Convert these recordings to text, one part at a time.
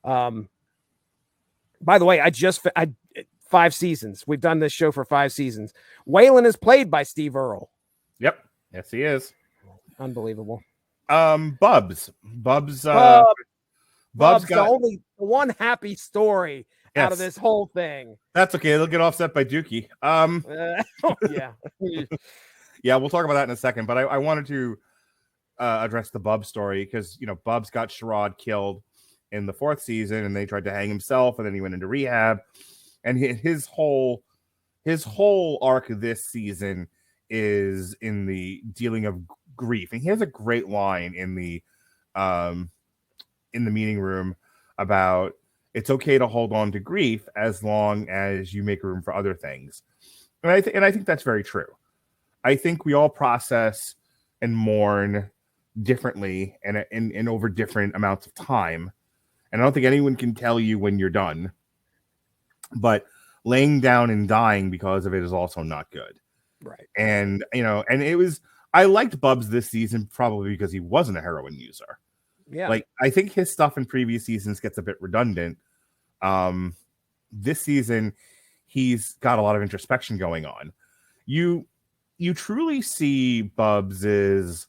By the way, I 5 seasons. We've done this show for 5 seasons. Waylon is played by Steve Earle. Yep. Yes, he is. Unbelievable. Bubs Bubs got the only one happy story out of this whole thing. That's okay. It'll get offset by Dookie. Yeah. Yeah, we'll talk about that in a second. But I wanted to address the Bubs story because, you know, Bubs got Sherrod killed in the 4th season and they tried to hang himself and then he went into rehab. And his whole arc this season is in the dealing of grief. And he has a great line in the meeting room about it's okay to hold on to grief as long as you make room for other things. And I think that's very true. I think we all process and mourn differently and over different amounts of time. And I don't think anyone can tell you when you're done. But laying down and dying because of it is also not good. Right. And, you know, I liked Bubs this season probably because he wasn't a heroin user. Yeah. Like, I think his stuff in previous seasons gets a bit redundant. This season, he's got a lot of introspection going on. You truly see Bubs'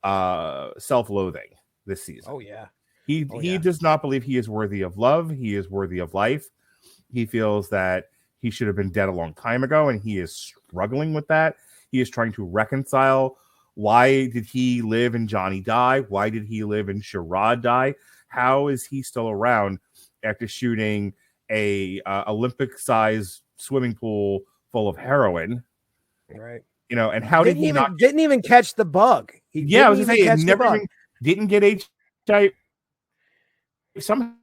self-loathing this season. Oh, yeah. He does not believe he is worthy of love. He is worthy of life. He feels that he should have been dead a long time ago, and he is struggling with that. He is trying to reconcile why did he live and Johnny die? Why did he live and Sherrod die? How is he still around after shooting a Olympic-sized swimming pool full of heroin? Right. You know, and how didn't even catch the bug? I was going to say, never even didn't get HIV. Somehow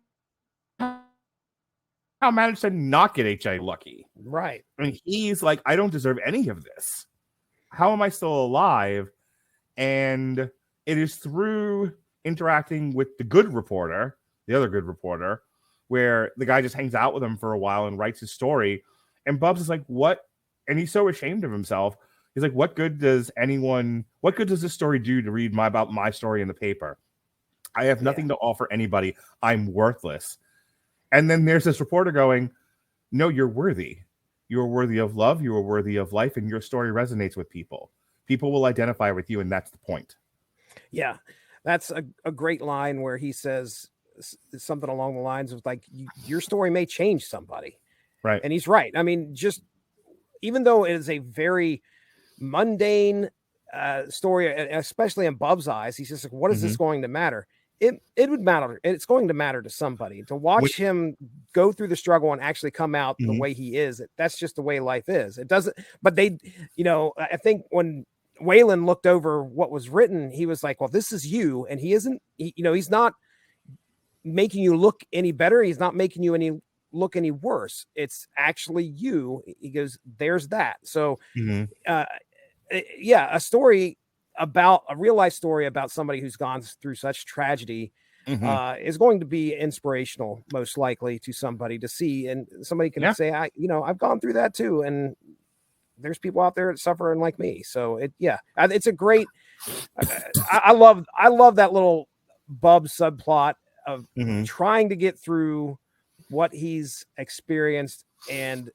managed to not get HIV lucky. Right. I mean, he's like, I don't deserve any of this. How am I still alive? And it is through interacting with the good reporter, the other good reporter, where the guy just hangs out with him for a while and writes his story. And Bubs is like, what? And he's so ashamed of himself. He's like, what good does this story do to read about my story in the paper? I have nothing to offer anybody. I'm worthless. And then there's this reporter going, no, you're worthy. You're worthy of love. You are worthy of life. And your story resonates with people. People will identify with you. And that's the point. Yeah. That's a great line where he says something along the lines of like, your story may change somebody. Right. And he's right. I mean, just even though it is a very mundane story, especially in Bub's eyes, he's just like, what is this going to matter? It would matter. It's going to matter to somebody to watch him go through the struggle and actually come out the way he is. That's just the way life is. It doesn't, but they, you know, I think when Waylon looked over what was written, he was like, well, this is you. And he isn't, he's not making you look any better. He's not making you look any worse. It's actually you. He goes, there's that. So, a real life story about somebody who's gone through such tragedy is going to be inspirational, most likely, to somebody to see. And somebody can say, I've gone through that too. And there's people out there suffering like me. So it's a great, I love that little Bub subplot of trying to get through what he's experienced. And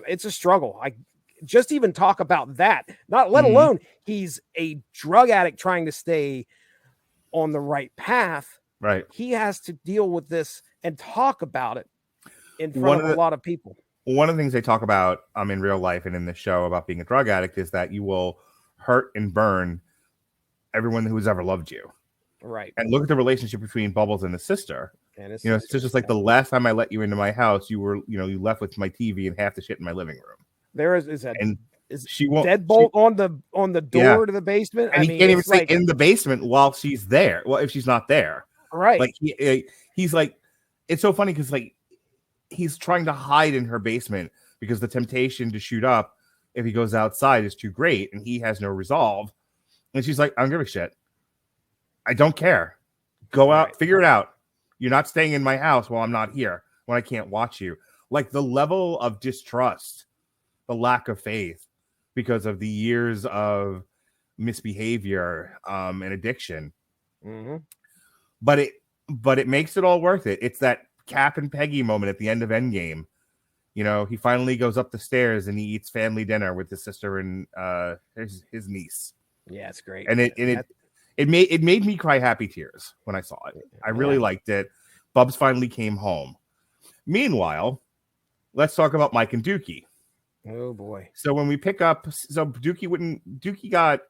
it's a struggle. I just even talk about that, not let alone he's a drug addict trying to stay on the right path. Right. He has to deal with this and talk about it in front of a lot of people. One of the things they talk about in real life and in the show about being a drug addict is that you will hurt and burn everyone who's ever loved you. Right. And look at the relationship between Bubbles and his sister. It's just like the last time I let you into my house, you left with my TV and half the shit in my living room. There is she won't deadbolt on the door to the basement. And he can't even stay in the basement while she's there. Well, if she's not there. Right. Like he's like, it's so funny because like he's trying to hide in her basement because the temptation to shoot up if he goes outside is too great and he has no resolve. And she's like, I don't give a shit. I don't care. Go out, figure it out. You're not staying in my house while I'm not here, when I can't watch you. Like the level of distrust, the lack of faith because of the years of misbehavior and addiction. Mm-hmm. But but it makes it all worth it. It's that Cap and Peggy moment at the end of Endgame. You know, he finally goes up the stairs and he eats family dinner with his sister and his niece. Yeah, it's great. And it made me cry happy tears when I saw it. I really liked it. Bubs finally came home. Meanwhile, let's talk about Mike and Dookie. Oh boy. So when we pick up, Dookie got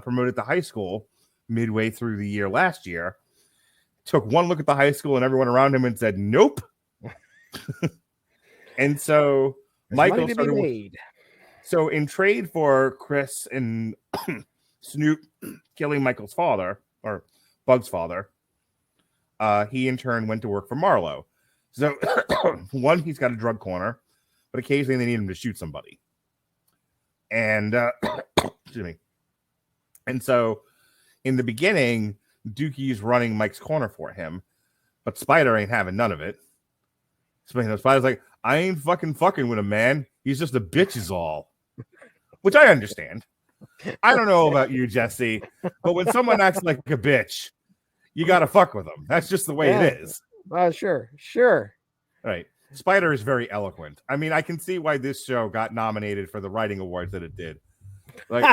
promoted to high school midway through the year last year. Took one look at the high school and everyone around him and said, nope. And so Michael started. So in trade for Chris and Snoop killing Michael's father, or Bug's father, he in turn went to work for Marlo. So one, he's got a drug corner, but occasionally they need him to shoot somebody. And excuse me. And so in the beginning, Dookie's running Mike's corner for him, but Spider ain't having none of it. Spider's like, I ain't fucking with him, man. He's just a bitch is all. Which I understand. I don't know about you, Jesse, but when someone acts like a bitch, you gotta fuck with them. That's just the way it is. Sure. Right. Spider is very eloquent. I mean, I can see why this show got nominated for the writing awards that it did. Like,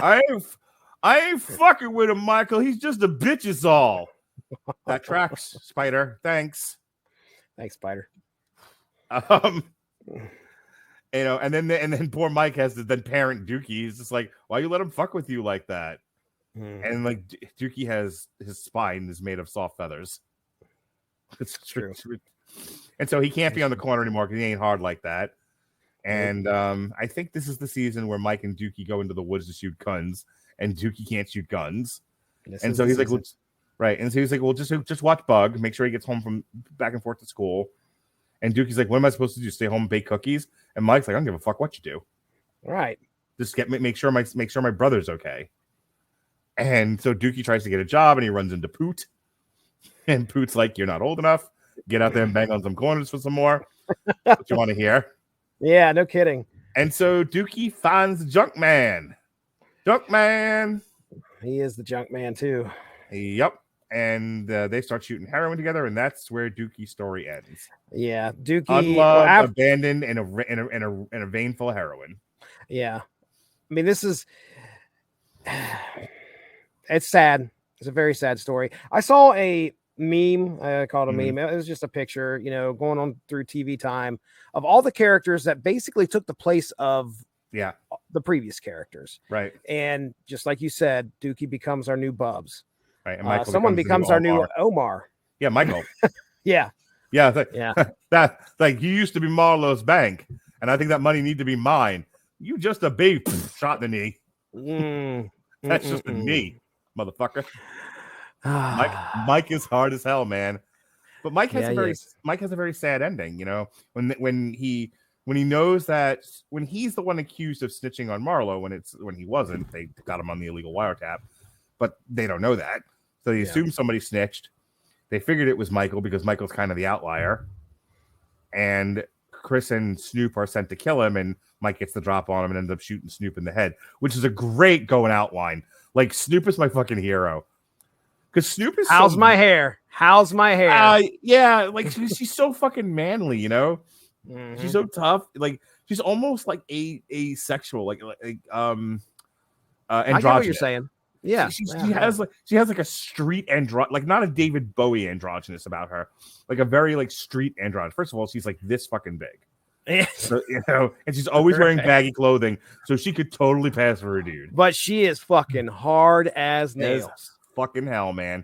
I ain't fucking with him, Michael. He's just a bitch is all. That tracks, Spider. Thanks, Spider. You know, and then poor Mike has to then parent Dookie. He's just like, why you let him fuck with you like that? And like Dookie has his spine is made of soft feathers. It's true. And so he can't be on the corner anymore because he ain't hard like that. And I think this is the season where Mike and Dookie go into the woods to shoot guns, and Dookie can't shoot guns. And so he's like, right. And so he's like, well, just watch Bug, make sure he gets home from back and forth to school. And Dookie's like, what am I supposed to do? Stay home and bake cookies? And Mike's like, I don't give a fuck what you do. Right. Just make sure my brother's okay. And so Dookie tries to get a job and he runs into Poot. And Poot's like, you're not old enough. Get out there and bang on some corners for some more. What you want to hear? Yeah, no kidding. And so Dookie finds Junkman. Junkman. He is the Junkman too. Yep. And they start shooting heroin together, and that's where Dookie's story ends. Yeah, Dookie unloved, abandoned, in a vein full of heroin. Yeah, I mean, this is it's sad. It's a very sad story. I saw a meme. I called a meme. It was just a picture, you know, going on through TV Time of all the characters that basically took the place of the previous characters. Right. And just like you said, Dookie becomes our new Bubs. Right. And someone becomes our new Omar. Yeah, Michael. Yeah. That like you used to be Marlo's bank, and I think that money need to be mine. You just a big shot in the knee. That's just a knee, motherfucker. Mike is hard as hell, man. But Mike has a very sad ending. You know, when he knows that when he's the one accused of snitching on Marlo, when he wasn't, they got him on the illegal wiretap, but they don't know that. So they assume somebody snitched. They figured it was Michael because Michael's kind of the outlier. And Chris and Snoop are sent to kill him, and Mike gets the drop on him and ends up shooting Snoop in the head, which is a great going out line. Like, Snoop is my fucking hero. Because Snoop is How's my hair? Yeah, like she's so fucking manly, you know? Mm-hmm. She's so tough. Like, she's almost like asexual, like androgynous. I get what you're saying. Yeah, she has like a street like not a David Bowie androgynous about her, like a very like street androgynous. First of all, she's like this fucking big, so, you know, and she's always wearing baggy clothing, so she could totally pass for a dude. But she is fucking hard as nails, fucking hell, man.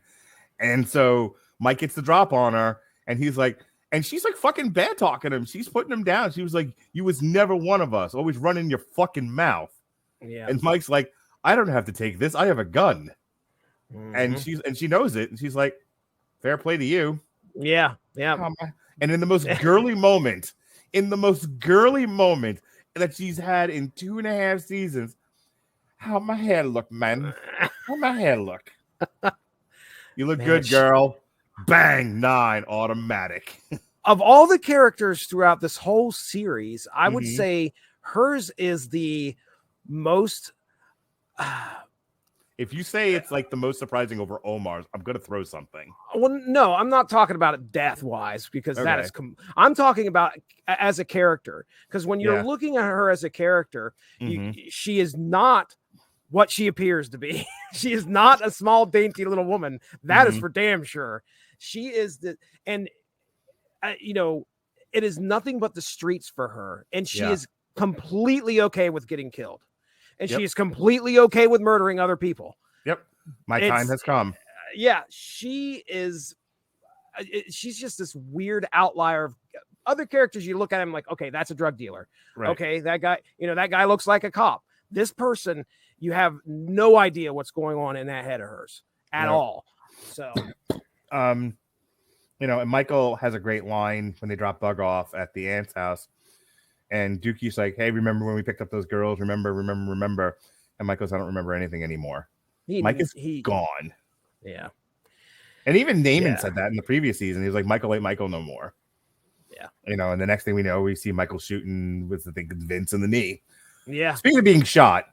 And so Mike gets the drop on her, and he's like, and she's like fucking bad talking him. She's putting him down. She was like, "You was never one of us. Always running your fucking mouth." Yeah, and Mike's like, I don't have to take this. I have a gun. And she knows it. And she's like, fair play to you. Yeah. And in the most girly moment, that she's had in 2.5 seasons, how my hair look, man? How my hair look? You look good, girl. Bang, 9 automatic. Of all the characters throughout this whole series, I would say hers is the most If you say it's like the most surprising over Omar's, I'm gonna throw something. Well, no, I'm not talking about it death-wise, because that is. I'm talking about as a character, because when you're looking at her as a character, she is not what she appears to be. She is not a small, dainty little woman. That is for damn sure. She is and it is nothing but the streets for her, and she is completely okay with getting killed. And she is completely okay with murdering other people. Yep. My time has come. Yeah. She is. She's just this weird outlier of other characters. You look at him like, okay, that's a drug dealer. Right. Okay. That guy, that guy looks like a cop. This person, you have no idea what's going on in that head of hers at all. So, and Michael has a great line when they drop Bug off at the aunt's house. And Dookie's like, hey, remember when we picked up those girls? Remember. And Mike goes, I don't remember anything anymore. Mike is gone. Yeah. And even Naaman said that in the previous season. He was like, Michael ain't Michael no more. Yeah. And the next thing we know, we see Michael shooting with, I think, Vince in the knee. Yeah. Speaking of being shot,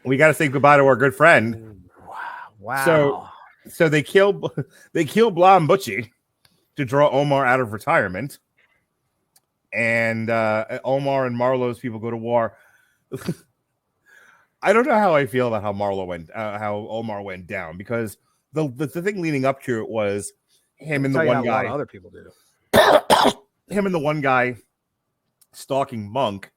we got to say goodbye to our good friend. Wow. So they kill Blah and Butchie to draw Omar out of retirement. And Omar and Marlo's people go to war. I don't know how I feel about how how Omar went down, because the thing leading up to it was him and the one guy. A lot of other people do. Him and the one guy stalking Monk,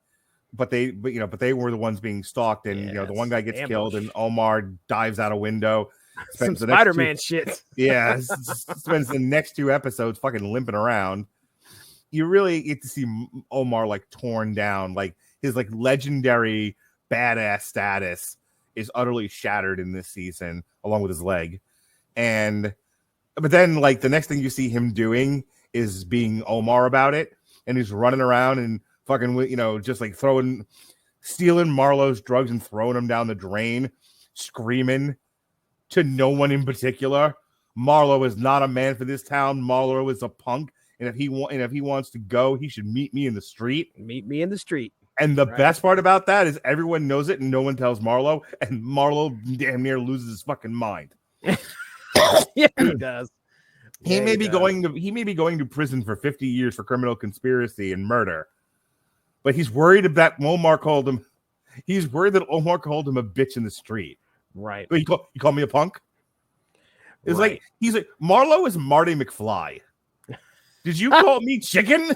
but they were the ones being stalked, and the one guy gets killed, and Omar dives out a window. Some Spider-Man shit. Yeah, spends the next 2 episodes fucking limping around. You really get to see Omar like torn down, like his like legendary badass status is utterly shattered in this season, along with his leg. But then like the next thing you see him doing is being Omar about it, and he's running around and fucking just like stealing Marlo's drugs and throwing them down the drain, screaming to no one in particular. Marlo is not a man for this town. Marlo is a punk. And if he wants to go, he should meet me in the street. Meet me in the street. And the best part about that is everyone knows it and no one tells Marlo. And Marlo damn near loses his fucking mind. Yeah, he does. He may be going to prison for 50 years for criminal conspiracy and murder. But he's worried that Omar called him. He's worried that Omar called him a bitch in the street. Right. But you call me a punk? It's like he's like Marlo is Marty McFly. Did you call me chicken?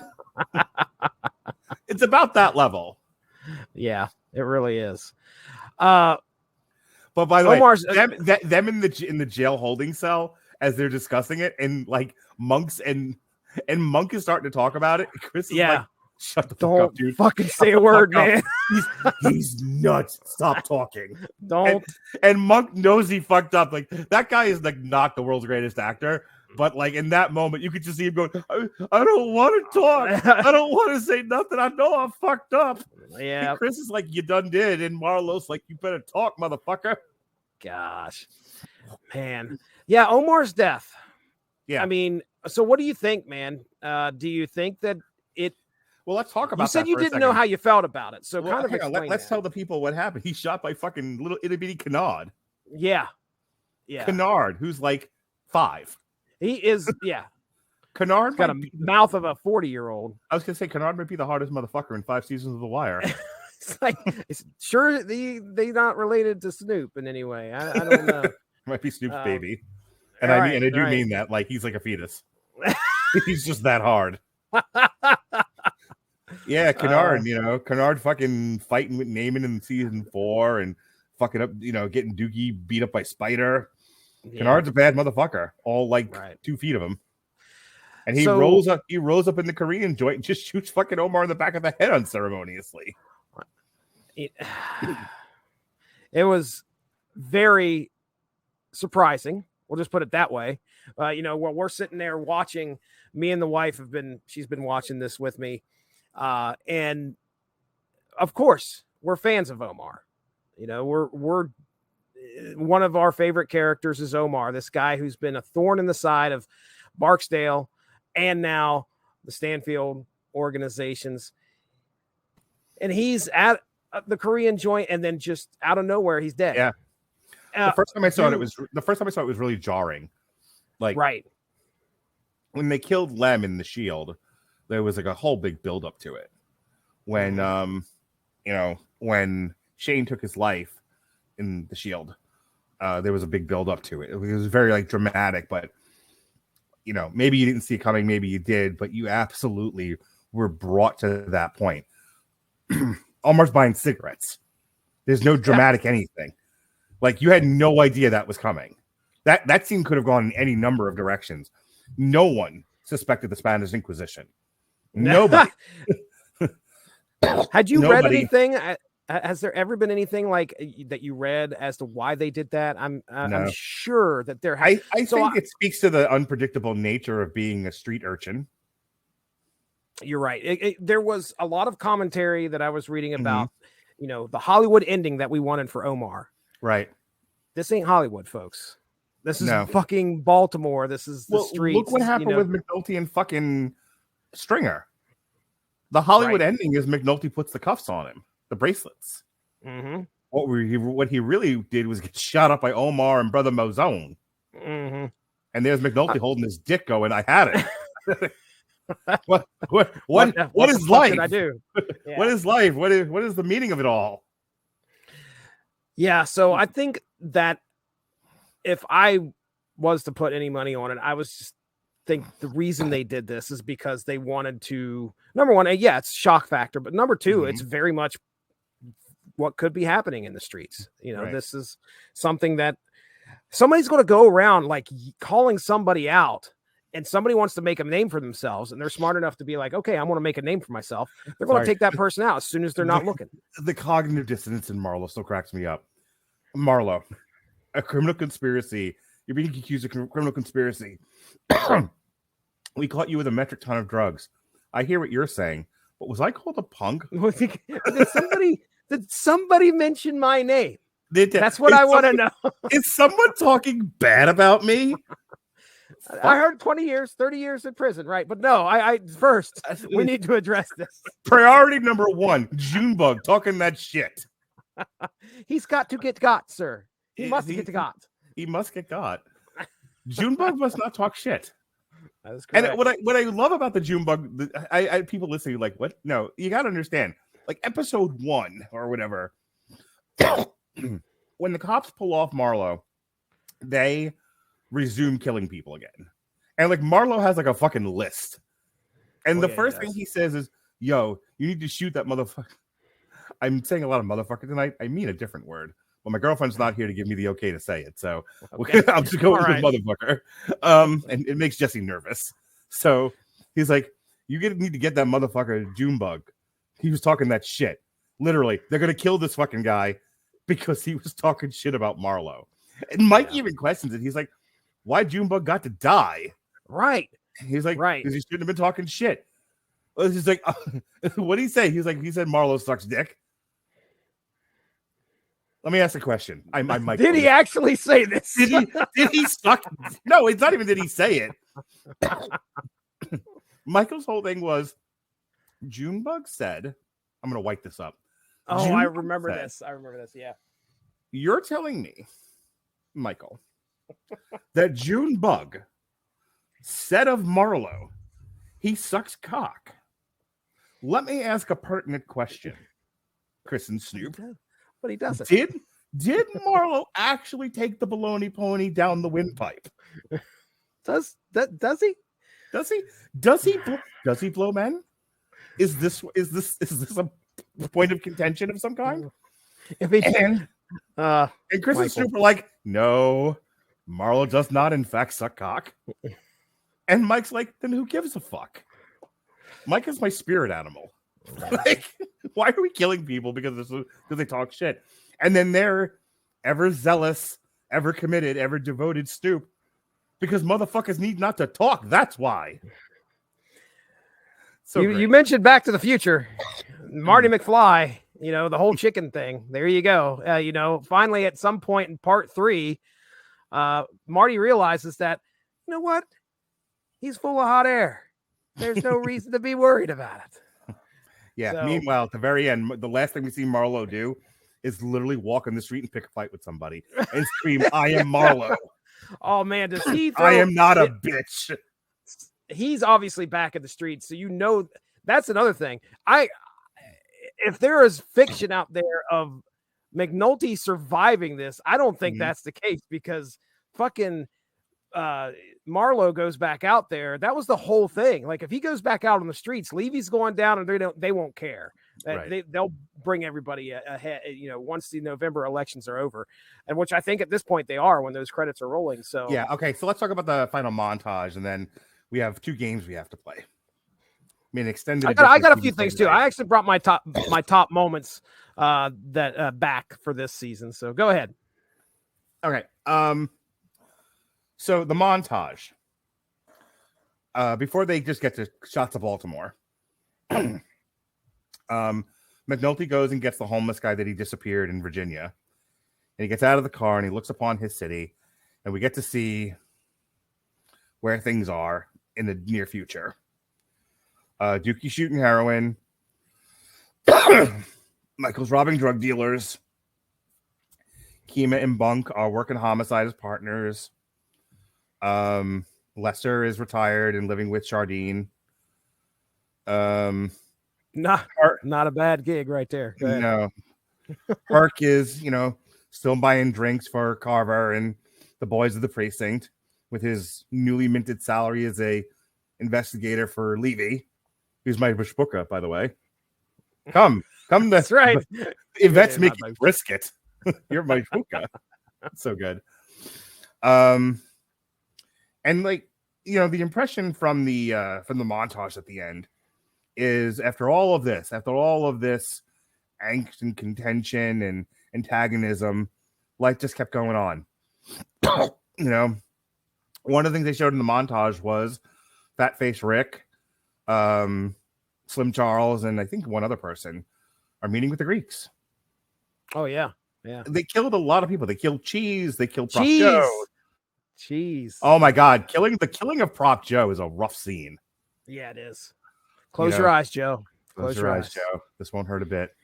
It's about that level. Yeah, it really is. But by the Omar's, way, them in the jail holding cell as they're discussing it, and like Monk is starting to talk about it. Chris is like, shut the fuck up, dude. Fucking say a word, man. He's nuts. Stop talking. Don't. And Monk knows he fucked up. Like that guy is like not the world's greatest actor. But like in that moment, you could just see him going, I don't want to talk. I don't want to say nothing. I know I'm fucked up. Yeah. And Chris is like, you done did. And Marlo's like, you better talk, motherfucker. Gosh. Man. Yeah, Omar's death. Yeah. I mean, so what do you think, man? Do you think that it... Well, let's talk about that. You said you didn't know how you felt about it. So kind of explain let's tell the people what happened. He's shot by fucking little itty-bitty Kanard. Yeah. Yeah. Kanard, who's like 5. He is, yeah. Kanard got a mouth of a 40-year-old. I was gonna say Kanard might be the hardest motherfucker in 5 seasons of The Wire. It's like, sure they not related to Snoop in any way. I don't know. Might be Snoop's baby, and I do mean that. Like he's like a fetus. He's just that hard. Yeah, Kanard. Kanard fucking fighting with Naaman in season 4 and fucking up. Getting Dookie beat up by Spider. Yeah. Kanard's a bad motherfucker. All like 2 feet of him, and he rolls up. He rolls up in the Korean joint and just shoots fucking Omar in the back of the head unceremoniously. It was very surprising. We'll just put it that way. While we're sitting there watching, me and the wife she's been watching this with me, and of course we're fans of Omar. We're one of our favorite characters is Omar, this guy who's been a thorn in the side of Barksdale and now the Stanfield organizations. And he's at the Korean joint, and then just out of nowhere, he's dead. Yeah. The first time I saw it was really jarring. Like, right. When they killed Lem in the Shield, there was like a whole big build up to it. When when Shane took his life in the Shield, there was a big build up to it. It was very like dramatic, but maybe you didn't see it coming, maybe you did, but you absolutely were brought to that point. Omar's buying cigarettes. There's no dramatic anything. Like, you had no idea that was coming. That scene could have gone in any number of directions. No one suspected the Spanish Inquisition. Nobody. Had you read anything? Has there ever been anything like that you read as to why they did that? I'm sure that there has. I think it speaks to the unpredictable nature of being a street urchin. You're right. There was a lot of commentary that I was reading about, the Hollywood ending that we wanted for Omar. Right. This ain't Hollywood, folks. This is fucking Baltimore. This is the streets. Look what happened with McNulty and fucking Stringer. The Hollywood ending is McNulty puts the cuffs on him, the bracelets. Mm-hmm. What he really did was get shot up by Omar and Brother Mozone. Mm-hmm. And there's McNulty holding his dick going, I had it. What is life? I do. Yeah. What is life? What is the meaning of it all? Yeah, so I think that if I was to put any money on it, I was just think the reason they did this is because they wanted to, number one, it's shock factor, but number two, it's very much what could be happening in the streets. This is something that somebody's going to go around like calling somebody out, and somebody wants to make a name for themselves, and they're smart enough to be like, okay, I want to make a name for myself. They're going to take that person out as soon as they're not looking. The cognitive dissonance in Marlo still cracks me up. Marlo, a criminal conspiracy. You're being accused of criminal conspiracy. We caught you with a metric ton of drugs. I hear what you're saying, but was I called a punk? Did somebody mention my name? That's what I want to know. Is someone talking bad about me? I heard 20 years, 30 years in prison, right? But no, first, we need to address this. Priority number one, Junebug talking that shit. He's got to get got, sir. He must get got. He must get got. Junebug must not talk shit. That is correct. And what I love about the Junebug, I people listening like, what? No, you got to understand. Like episode 1 or whatever, when the cops pull off Marlo, they resume killing people again. And like Marlo has like a fucking list. And the first thing he says is, yo, you need to shoot that motherfucker. I'm saying a lot of motherfucker tonight. I mean a different word. Well, my girlfriend's not here to give me the okay to say it. So I'm just going with motherfucker. And it makes Jesse nervous. So he's like, need to get that motherfucker Junebug. He was talking that shit. Literally, they're going to kill this fucking guy because he was talking shit about Marlo. And Mike even questions it. He's like, why Junebug got to die? Right. He's like, because he shouldn't have been talking shit. Well, he's like, what did he say? He said Marlo sucks dick. Let me ask a question. I might. Did he actually say this? Did he suck? No, it's not even did he say it. Michael's whole thing was Junebug said, I'm going to wipe this up. Oh, Junebug I remember this. Yeah. You're telling me, Michael, that Junebug said of Marlo, he sucks cock. Let me ask a pertinent question, Chris and Snoop. But he doesn't. Did Marlo actually take the baloney pony down the windpipe? Does he? Does he blow men? Is this a point of contention of some kind? If he and Chris and Snoop are like, no, Marlo does not in fact suck cock. And Mike's like, then who gives a fuck? Mike is my spirit animal. Like, why are we killing people because they talk shit? And then they're ever zealous, ever committed, ever devoted Snoop because motherfuckers need not to talk. That's why. So you mentioned Back to the Future, Marty McFly. The whole chicken thing. There you go. Finally, at some point in part 3, Marty realizes that what, he's full of hot air. There's no reason to be worried about it. Yeah. So, meanwhile, at the very end, the last thing we see Marlo do is literally walk on the street and pick a fight with somebody and scream, "I am Marlo." Oh man, does he? I am not a bitch. He's obviously back in the streets, so that's another thing. If there is fiction out there of McNulty surviving this, I don't think that's the case, because fucking Marlo goes back out there. That was the whole thing. Like, if he goes back out on the streets, Levy's going down, and they won't care. Right. They'll bring everybody ahead, once the November elections are over, and which I think at this point they are, when those credits are rolling. So yeah, okay. So let's talk about the final montage, and then we have 2 games we have to play. I mean, extended. I got a few things too. I actually brought my top moments that back for this season. So go ahead. Okay. So the montage. Before they just get to shots of Baltimore, McNulty goes and gets the homeless guy that he disappeared in Virginia, and he gets out of the car and he looks upon his city, and we get to see where things are in the near future. Dookie shooting heroin. Michael's robbing drug dealers. Kima and Bunk are working homicide as partners. Lester is retired and living with Chardine. Not a bad gig right there. No. Herc is, still buying drinks for Carver and the boys of the precinct with his newly minted salary as a investigator for Levy, who's my Bushbuka, by the way. Come. That's right. Yvette's making brisket. You're my Bushbuka. That's so good. And the impression from the montage at the end is, after all of this angst and contention and antagonism, life just kept going on. One of the things they showed in the montage was Fat Face Rick, Slim Charles, and I think one other person are meeting with the Greeks. Oh yeah. Yeah. They killed a lot of people. They killed Cheese. They killed Prop Joe. Cheese. Oh my God. The killing of Prop Joe is a rough scene. Yeah, it is. Close your eyes, Joe. Close your eyes, Joe. This won't hurt a bit.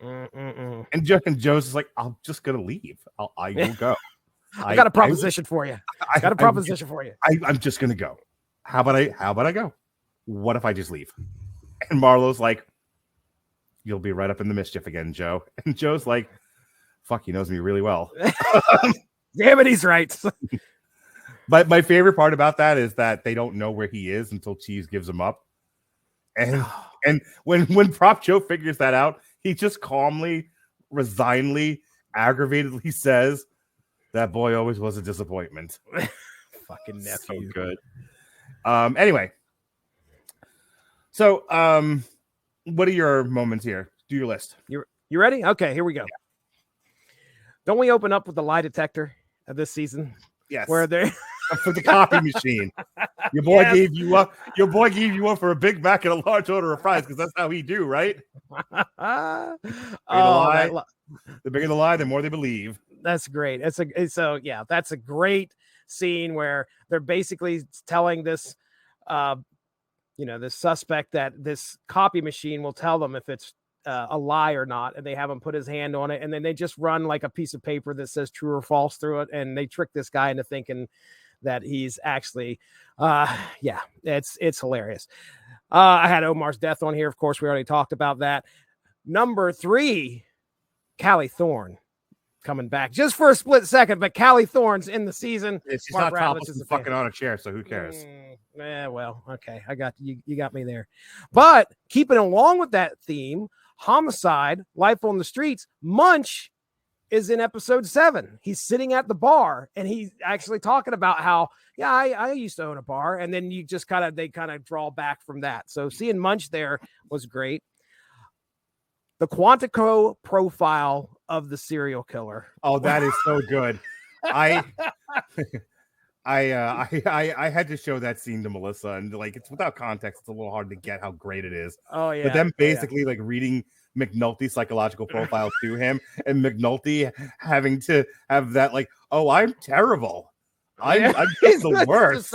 Mm-mm-mm. And Joe's is like, I'm just going to leave. I will go. I got a proposition for you. I'm just going to go. How about I go? What if I just leave? And Marlo's like, you'll be right up in the mischief again, Joe. And Joe's like, fuck, he knows me really well. Damn it, he's right. But my favorite part about that is that they don't know where he is until Cheese gives him up. And when Prop Joe figures that out, he just calmly, resignedly, aggravatedly says, that boy always was a disappointment. Fucking nephew. So good. Anyway. So, what are your moments here? Do your list. You ready? Okay, here we go. Yeah. Don't we open up with the lie detector of this season? Yes. Where they for the copy machine. Your boy gave you up. Your boy gave you up for a Big Mac and a large order of fries, because that's how he do, right? The bigger the lie, the more they believe. That's great. That's a great scene where they're basically telling this this suspect that this copy machine will tell them if it's a lie or not, and they have him put his hand on it, and then they just run like a piece of paper that says true or false through it, and they trick this guy into thinking that he's actually it's hilarious. I had Omar's death on here. Of course, we already talked about that. Number 3, Callie Thorne coming back just for a split second, but Callie Thorne's in the season. She's not topless and fucking on a chair, so who cares? Well, okay, I got you. You got me there. But keeping along with that theme, homicide, life on the streets, Munch is in episode 7. He's sitting at the bar and he's actually talking about how, I used to own a bar. And then they kind of draw back from that. So seeing Munch there was great. The Quantico profile of the serial killer. Oh, that is so good. I had to show that scene to Melissa, and it's without context, it's a little hard to get how great it is. Oh yeah. But then basically reading McNulty's psychological profile to him, and McNulty having to have that I'm terrible. I'm just the worst.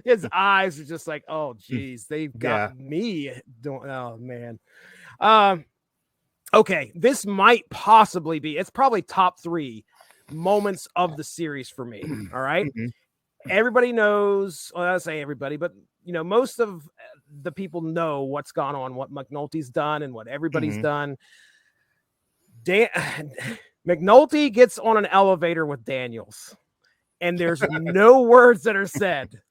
His eyes are just like, oh geez, they've got me. Oh man. Okay, this might possibly be, it's probably top 3 moments of the series for me. All right. Mm-hmm. Everybody knows, well, I say everybody, but most of the people know what's gone on, what McNulty's done and what everybody's done. McNulty gets on an elevator with Daniels, and there's no words that are said.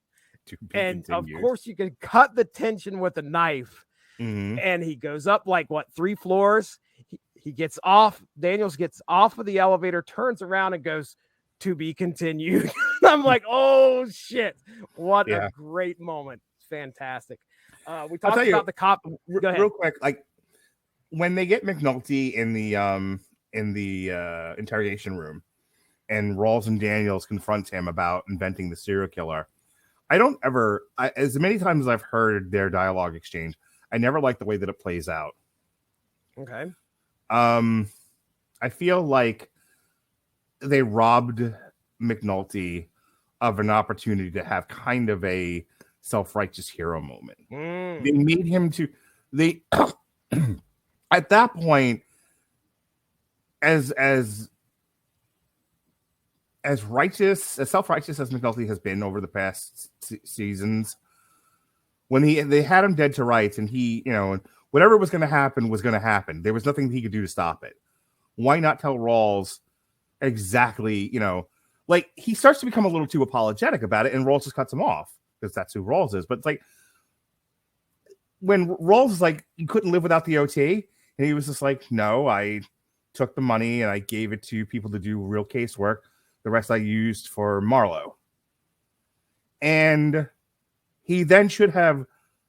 And of course, you can cut the tension with a knife. And he goes up like 3 floors. He gets off. Daniels gets off of the elevator, turns around, and goes, "To be continued." I'm like, oh shit! What a great moment! Fantastic. We talked about the cop. Go ahead. Real quick, like when they get McNulty in the interrogation room, and Rawls and Daniels confront him about inventing the serial killer. As many times as I've heard their dialogue exchange, I never like the way that it plays out. Okay. I feel like they robbed McNulty of an opportunity to have kind of a self-righteous hero moment. They made him at that point, as self-righteous as McNulty has been over the past seasons, when they had him dead to rights, and he, whatever was going to happen was going to happen. There was nothing he could do to stop it. Why not tell Rawls exactly, like he starts to become a little too apologetic about it, and Rawls just cuts him off because that's who Rawls is. But it's like when Rawls is like, you couldn't live without the OT, and he was just like, no, I took the money and I gave it to people to do real casework. The rest I used for Marlo. And he then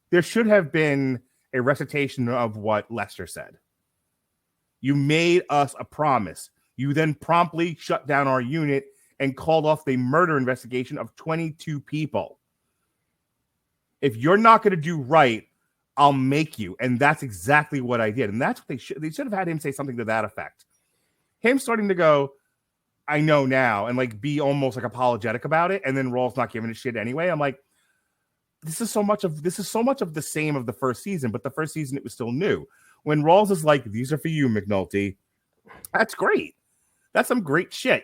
there should have been a recitation of what Lester said. You made us a promise. You then promptly shut down our unit and called off the murder investigation of 22 people. If you're not going to do right, I'll make you. And that's exactly what I did. And that's what they should have had him say something to that effect. Him starting to go, I know now, and like be almost like apologetic about it, and then Rawls not giving a shit anyway. I'm like, this is so much of the same of the first season, but the first season it was still new. When Rawls is like, these are for you, McNulty, that's great. That's some great shit,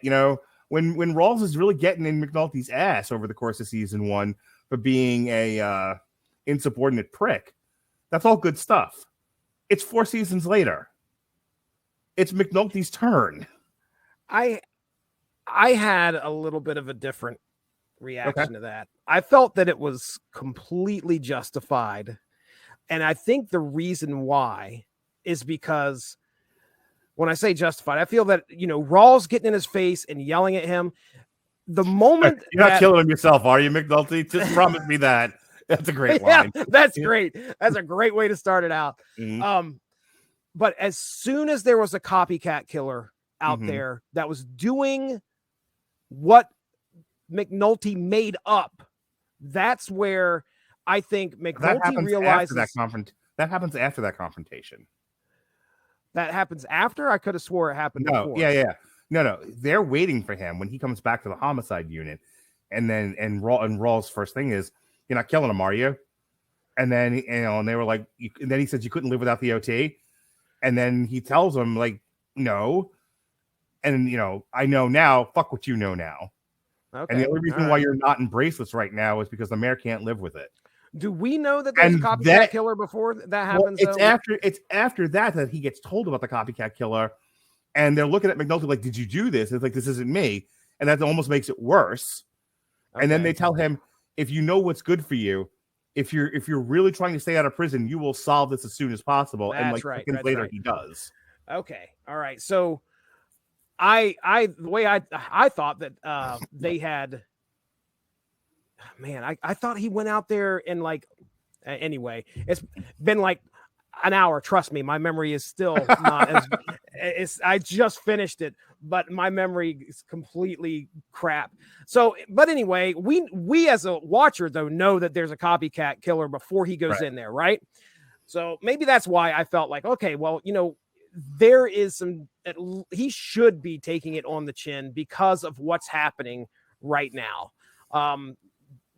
When Rawls is really getting in McNulty's ass over the course of season 1 for being a insubordinate prick, that's all good stuff. It's 4 seasons later. It's McNulty's turn. I had a little bit of a different reaction to that. I felt that it was completely justified. And I think the reason why is because when I say justified, I feel that, Rawls getting in his face and yelling at him, the moment you're not killing him yourself, are you, McNulty? Just promise me that. That's a great line. That's great. That's a great way to start it out. But as soon as there was a copycat killer out there that was doing what McNulty made up, that's where I think McNulty realizes that happens after that confrontation. That happens after? I could have swore it happened before. Yeah. No. They're waiting for him when he comes back to the homicide unit, and Rawls' first thing is, "You're not killing him, are you?" And then and they were like, and then he says, "You couldn't live without the OT," and then he tells him like, "No," and I know now. Fuck what you know now. Okay. And the only reason why you're not in bracelets right now is because the mayor can't live with it. Do we know that there's a copycat killer before that happens? Well, it's after that he gets told about the copycat killer, and they're looking at McNulty like, "Did you do this?" It's like, "This isn't me," and that almost makes it worse. Okay. And then they tell him, "If you know what's good for you, if you're really trying to stay out of prison, you will solve this as soon as possible." That's and like right. seconds later, he does. Okay, all right. So, the way I thought that they had. Man, I thought he went out there and like, anyway, it's been like an hour. Trust me, my memory is still not as, I just finished it, but my memory is completely crap. So, but anyway, we as a watcher though, know that there's a copycat killer before he goes in there. Right. So maybe that's why I felt like, okay, well, there is he should be taking it on the chin because of what's happening right now.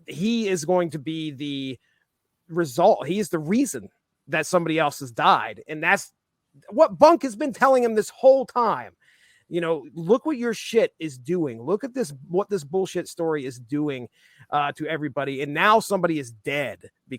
He is going to be the result. He is the reason that somebody else has died. And that's what Bunk has been telling him this whole time. You know, look what your shit is doing. Look at this, what this bullshit story is doing to everybody. And now somebody is dead